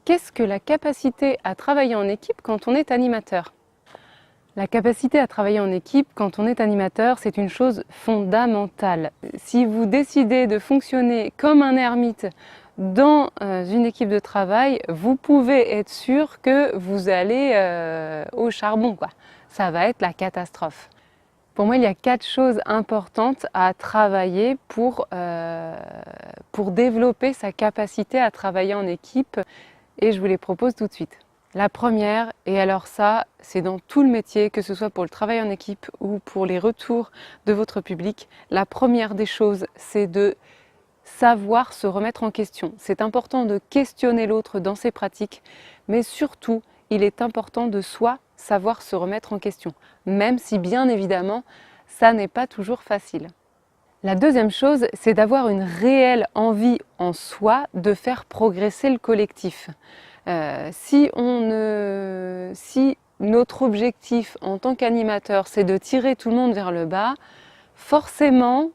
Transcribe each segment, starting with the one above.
Qu'est-ce que la capacité à travailler en équipe quand on est animateur? La capacité à travailler en équipe quand on est animateur, c'est une chose fondamentale. Si vous décidez de fonctionner comme un ermite dans une équipe de travail, vous pouvez être sûr que vous allez au charbon, quoi. Ça va être la catastrophe. Pour moi, il y a 4 choses importantes à travailler pour développer sa capacité à travailler en équipe et je vous les propose tout de suite. La première, et alors ça, c'est dans tout le métier, que ce soit pour le travail en équipe ou pour les retours de votre public, la première des choses, c'est de savoir se remettre en question. C'est important de questionner l'autre dans ses pratiques, mais surtout, il est important de soi savoir se remettre en question, même si bien évidemment, ça n'est pas toujours facile. La deuxième chose, c'est d'avoir une réelle envie en soi de faire progresser le collectif. Si notre objectif en tant qu'animateur, c'est de tirer tout le monde vers le bas, forcément,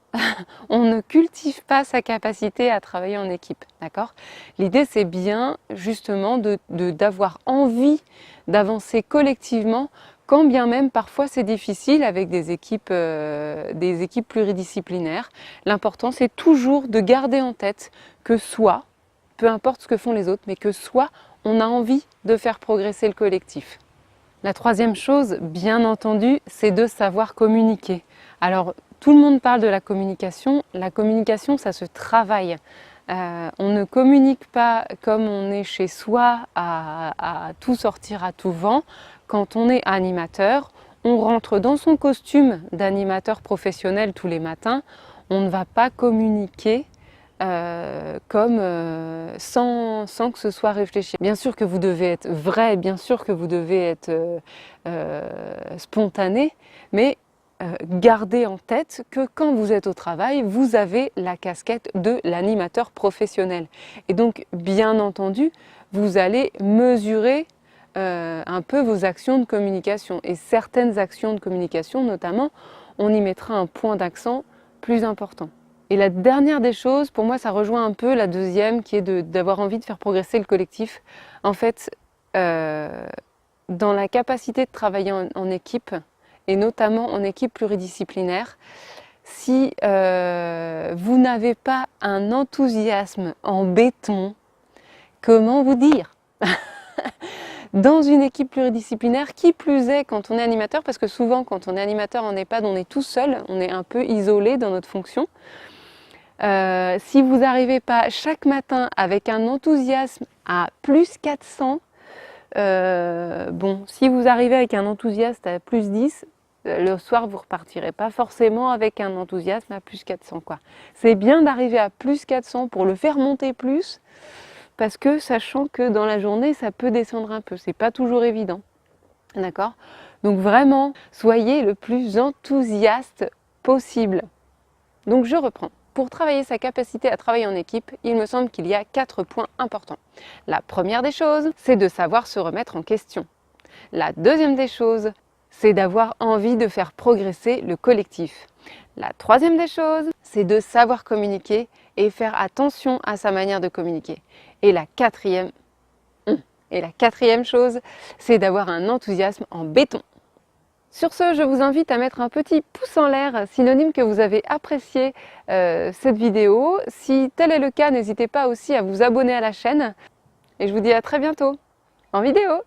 on ne cultive pas sa capacité à travailler en équipe, d'accord? L'idée, c'est bien justement d'avoir envie d'avancer collectivement, quand bien même parfois c'est difficile avec des équipes pluridisciplinaires. L'important, c'est toujours de garder en tête que soit, peu importe ce que font les autres, mais que soit on a envie de faire progresser le collectif. La troisième chose, bien entendu, c'est de savoir communiquer. Alors, tout le monde parle de la communication, ça se travaille. On ne communique pas comme on est chez soi à tout sortir à tout vent. Quand on est animateur, on rentre dans son costume d'animateur professionnel tous les matins, on ne va pas communiquer sans que ce soit réfléchi. Bien sûr que vous devez être vrai, bien sûr que vous devez être spontané, mais gardez en tête que quand vous êtes au travail, vous avez la casquette de l'animateur professionnel. Et donc, bien entendu, vous allez mesurer un peu vos actions de communication. Et certaines actions de communication, notamment, on y mettra un point d'accent plus important. Et la dernière des choses, pour moi, ça rejoint un peu la deuxième, qui est d'avoir envie de faire progresser le collectif. En fait, dans la capacité de travailler en équipe, et notamment en équipe pluridisciplinaire, si vous n'avez pas un enthousiasme en béton, comment vous dire? Dans une équipe pluridisciplinaire, qui plus est quand on est animateur, parce que souvent quand on est animateur en EHPAD, on est tout seul, on est un peu isolé dans notre fonction. Si vous n'arrivez pas chaque matin avec un enthousiasme à plus 400, si vous arrivez avec un enthousiasme à plus 10, le soir vous repartirez pas forcément avec un enthousiasme à plus 400, quoi. C'est bien d'arriver à plus 400 pour le faire monter plus, parce que sachant que dans la journée ça peut descendre un peu, c'est pas toujours évident, d'accord? Donc vraiment, soyez le plus enthousiaste possible. Donc je reprends. Pour travailler sa capacité à travailler en équipe, il me semble qu'il y a 4 points importants. La première des choses, c'est de savoir se remettre en question. La deuxième des choses, c'est d'avoir envie de faire progresser le collectif. La troisième des choses, c'est de savoir communiquer et faire attention à sa manière de communiquer. Et la quatrième chose, c'est d'avoir un enthousiasme en béton. Sur ce, je vous invite à mettre un petit pouce en l'air, synonyme que vous avez apprécié cette vidéo. Si tel est le cas, n'hésitez pas aussi à vous abonner à la chaîne. Et je vous dis à très bientôt en vidéo.